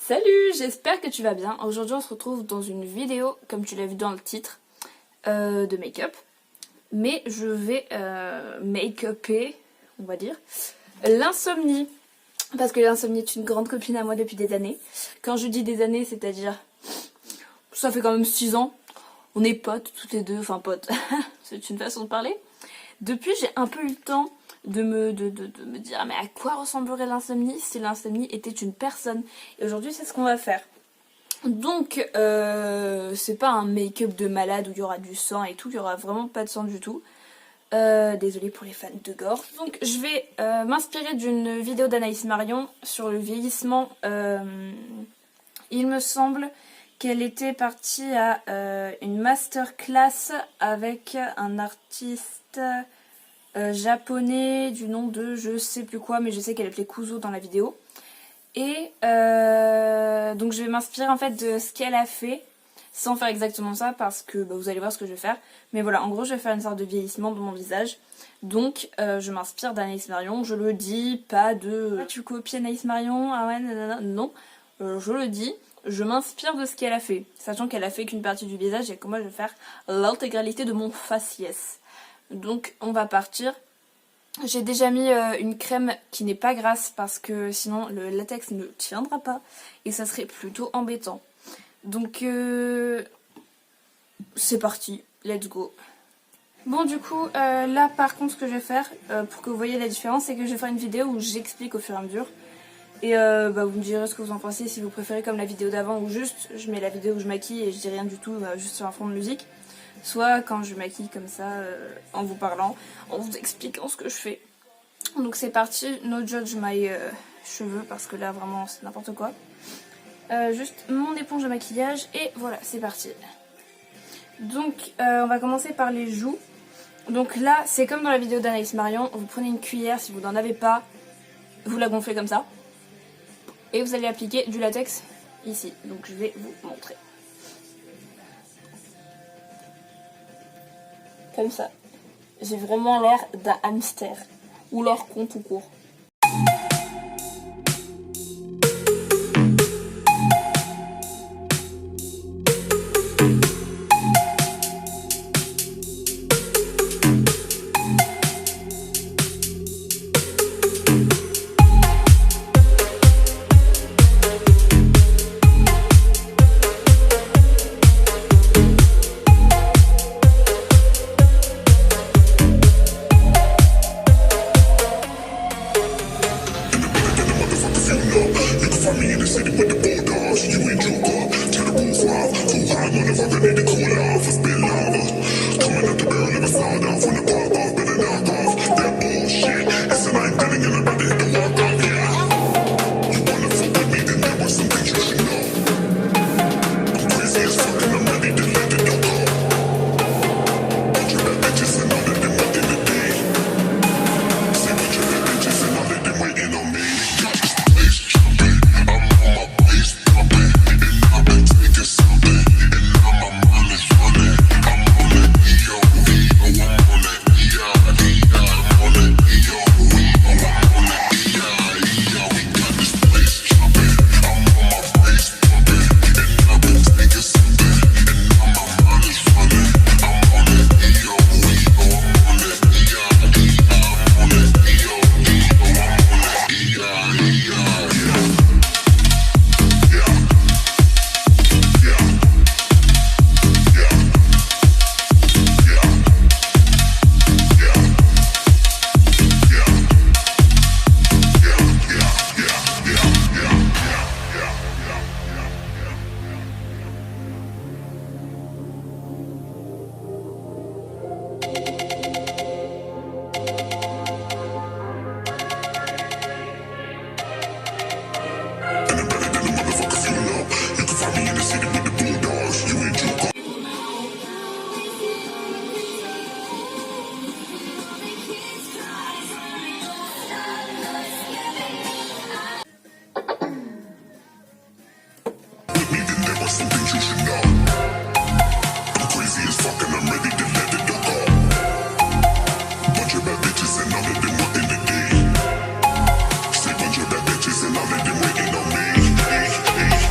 Salut, j'espère que tu vas bien. Aujourd'hui on se retrouve dans une vidéo, comme tu l'as vu dans le titre, de make-up. Mais je vais make-upper, on va dire, l'insomnie. Parce que l'insomnie est une grande copine à moi depuis des années. Quand je dis des années, c'est-à-dire, ça fait quand même 6 ans. On est potes, toutes les deux, enfin potes, c'est une façon de parler. Depuis, j'ai un peu eu le temps de me dire mais à quoi ressemblerait l'insomnie si l'insomnie était une personne. Et aujourd'hui c'est ce qu'on va faire. Donc c'est pas un make-up de malade où il y aura du sang et tout, il y aura vraiment pas de sang du tout. Désolée pour les fans de gore. Donc je vais m'inspirer d'une vidéo d'Anaïs Marion sur le vieillissement. Il me semble qu'elle était partie à une masterclass avec un artiste japonais du nom de je sais plus quoi, mais je sais qu'elle appelait Kuzo dans la vidéo. Et donc je vais m'inspirer en fait de ce qu'elle a fait, sans faire exactement ça parce que vous allez voir ce que je vais faire. Mais voilà, en gros je vais faire une sorte de vieillissement de mon visage. Donc je m'inspire d'Anaïs Marion, je le dis, pas de tu copies Anaïs Marion, ah ouais nanana, non, je le dis. Je m'inspire de ce qu'elle a fait, sachant qu'elle a fait qu'une partie du visage et que moi je vais faire l'intégralité de mon faciès. Donc on va partir. J'ai déjà mis une crème qui n'est pas grasse parce que sinon le latex ne tiendra pas et ça serait plutôt embêtant. Donc c'est parti, let's go. Bon du coup là par contre ce que je vais faire pour que vous voyez la différence, c'est que je vais faire une vidéo où j'explique au fur et à mesure. Et vous me direz ce que vous en pensez, si vous préférez comme la vidéo d'avant où juste je mets la vidéo où je maquille et je dis rien du tout, juste sur un fond de musique. Soit quand je maquille comme ça, en vous parlant, en vous expliquant ce que je fais. Donc c'est parti, no judge my cheveux parce que là vraiment c'est n'importe quoi. Juste mon éponge de maquillage et voilà, c'est parti. Donc on va commencer par les joues. Donc là c'est comme dans la vidéo d'Anaïs Marion, vous prenez une cuillère, si vous n'en avez pas, vous la gonflez comme ça. Et vous allez appliquer du latex ici, donc je vais vous montrer. Comme ça. J'ai vraiment l'air d'un hamster. Ou l'air con tout court. Say bunch of bad bitches and all of them waiting on me.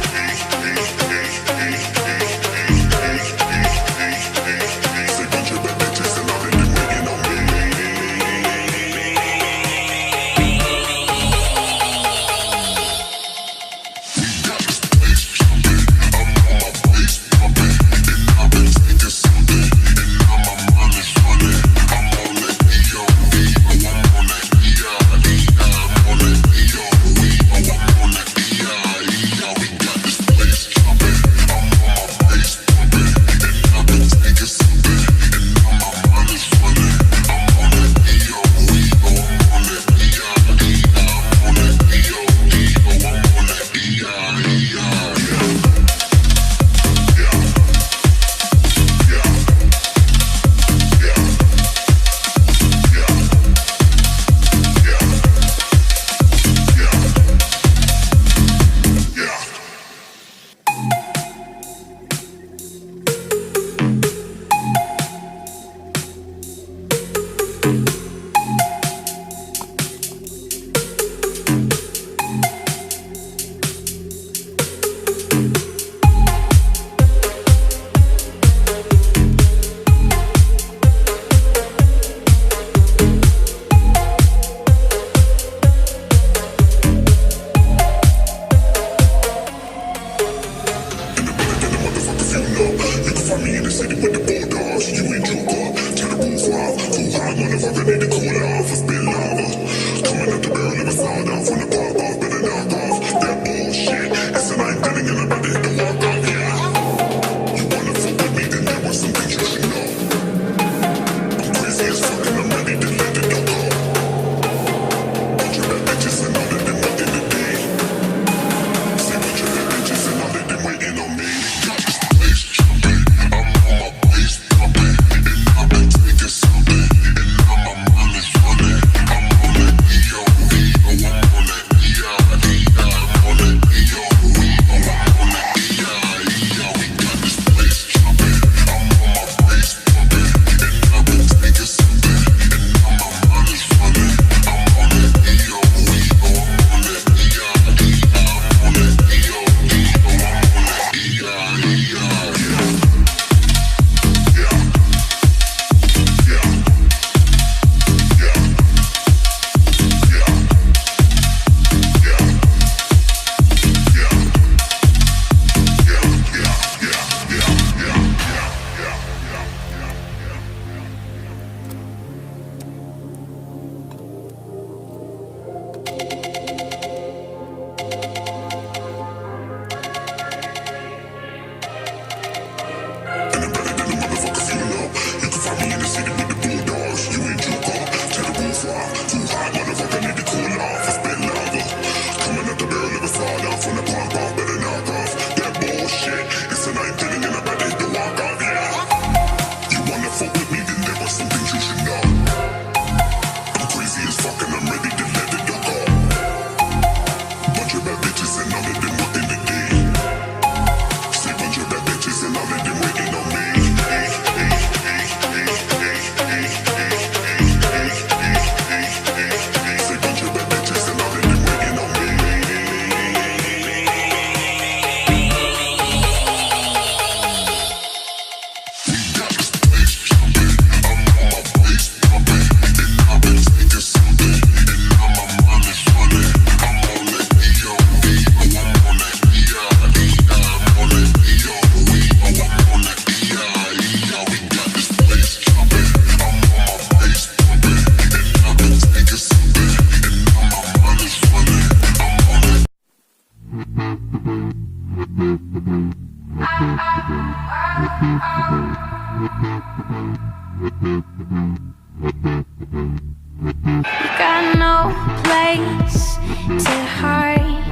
Got no place to hide.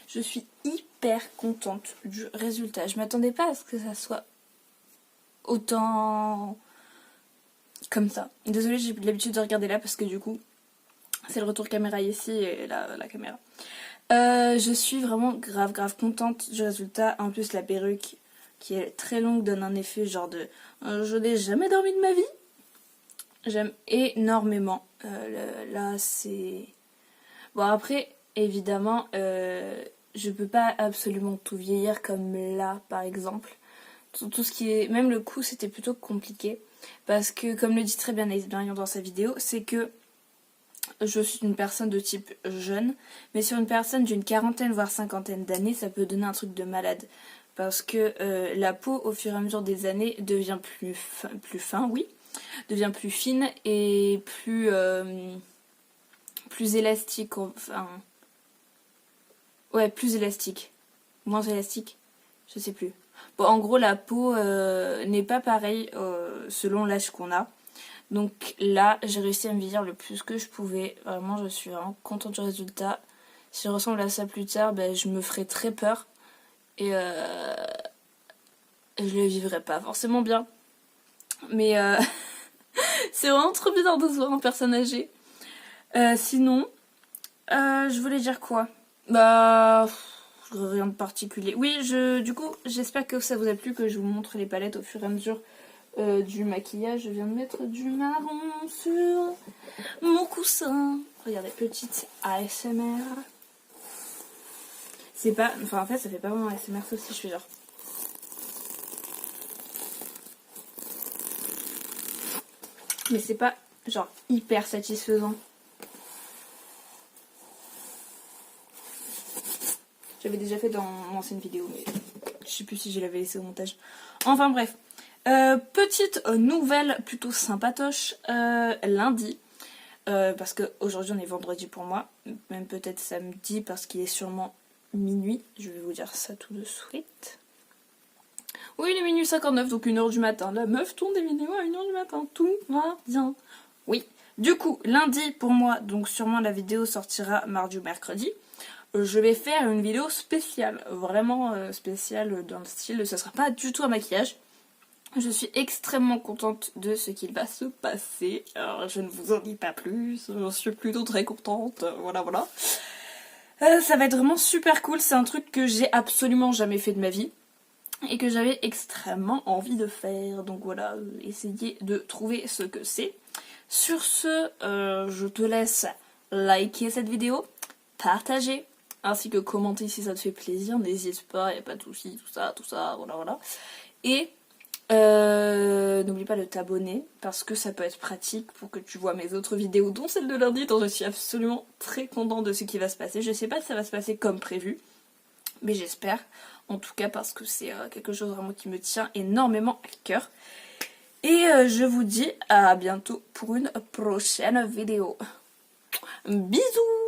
Je suis hyper contente du résultat. Je m'attendais pas à ce que ça soit autant comme ça. Désolée, j'ai l'habitude de regarder là parce que du coup, c'est le retour caméra ici et là, la caméra. Je suis vraiment grave contente du résultat. En plus, la perruque qui est très longue donne un effet genre de je n'ai jamais dormi de ma vie. J'aime énormément. Là, c'est... Bon, après, évidemment, je peux pas absolument tout vieillir comme là, par exemple. Tout ce qui est... Même le cou, c'était plutôt compliqué. Parce que, comme le dit très bien Ace Blarion dans sa vidéo, c'est que je suis une personne de type jeune. Mais sur une personne d'une quarantaine, voire cinquantaine d'années, ça peut donner un truc de malade. Parce que la peau, au fur et à mesure des années, devient plus fin, oui. Devient plus fine et plus élastique, enfin ouais, plus élastique, moins élastique, je sais plus. Bon, en gros, la peau n'est pas pareille selon l'âge qu'on a. Donc là, j'ai réussi à me vieillir le plus que je pouvais. Vraiment, je suis vraiment contente du résultat. Si je ressemble à ça plus tard, ben, je me ferai très peur et je le vivrai pas forcément bien. Mais c'est vraiment trop bizarre de se voir en personne âgée. Sinon, je voulais dire quoi? Bah, rien de particulier. Oui, du coup, j'espère que ça vous a plu, que je vous montre les palettes au fur et à mesure du maquillage. Je viens de mettre du marron sur mon coussin. Regardez, petite ASMR. C'est pas... Enfin, en fait, ça fait pas vraiment ASMR, sauf si je fais genre... Mais c'est pas genre hyper satisfaisant. J'avais déjà fait dans mon ancienne vidéo, mais Je sais plus si je l'avais laissé au montage. Enfin bref. Petite nouvelle plutôt sympatoche. Lundi. Parce qu'aujourd'hui on est vendredi pour moi. Même peut-être samedi parce qu'il est sûrement minuit. Je vais vous dire ça tout de suite. Oui, il est minuit 59, donc 1h du matin. La meuf tourne des vidéos à 1h du matin. Tout va bien. Oui. Du coup, lundi pour moi, donc sûrement la vidéo sortira mardi ou mercredi. Je vais faire une vidéo spéciale. Vraiment spéciale dans le style. Ce sera pas du tout un maquillage. Je suis extrêmement contente de ce qu'il va se passer. Alors, je ne vous en dis pas plus. Je suis plutôt très contente. Voilà, voilà. Ça va être vraiment super cool. C'est un truc que j'ai absolument jamais fait de ma vie. Et que j'avais extrêmement envie de faire. Donc voilà, essayez de trouver ce que c'est. Sur ce, je te laisse liker cette vidéo, partager, ainsi que commenter si ça te fait plaisir. N'hésite pas, il n'y a pas de soucis, tout ça, voilà, voilà. Et n'oublie pas de t'abonner, parce que ça peut être pratique pour que tu vois mes autres vidéos, dont celle de lundi, dont je suis absolument très contente de ce qui va se passer. Je sais pas si ça va se passer comme prévu, mais j'espère. En tout cas parce que c'est quelque chose vraiment qui me tient énormément à cœur. Et je vous dis à bientôt pour une prochaine vidéo. Bisous!